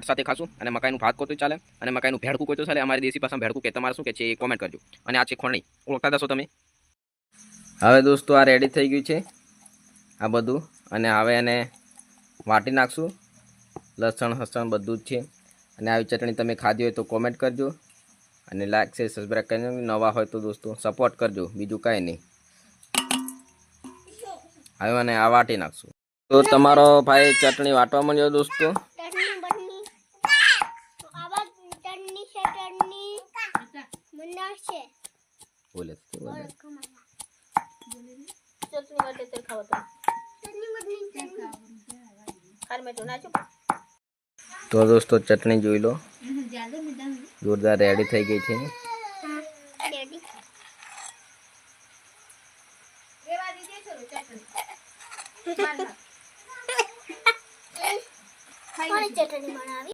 સાથે ખાશું અને મકાઈનું ભાત કોઈ તો ચાલે અને મકાઈનું ભેડકું કોઈ તો ચાલે. અમારી દેશી ભાષામાં ભેડકું કે તમારે શું કે છે એ કોમેન્ટ કરજો. અને આ છે ખોરણી, ઓળખતા દશો તમે. હવે દોસ્તો આ રેડી થઈ ગયું છે આ બધું, અને હવે એને વાટી નાખશું. લસણ હસણ બધું જ છે. અને આવી ચટણી તમે ખાધી હોય તો કોમેન્ટ કરજો અને લાઈક છે સબસ્ક્રાઈબ કરીને નવા હોય તો દોસ્તો સપોર્ટ કરજો, બીજું કાંઈ નહીં. હવે મને આ વાટી નાખશું. તો તમારો ભાઈ ચટણી વાટવા માંડ્યો દોસ્તો. બોલે તો દોસ્તો ચટણી જોઈ લો, જોરદાર રેડી થઈ ગઈ છે. ચટણી બનાવી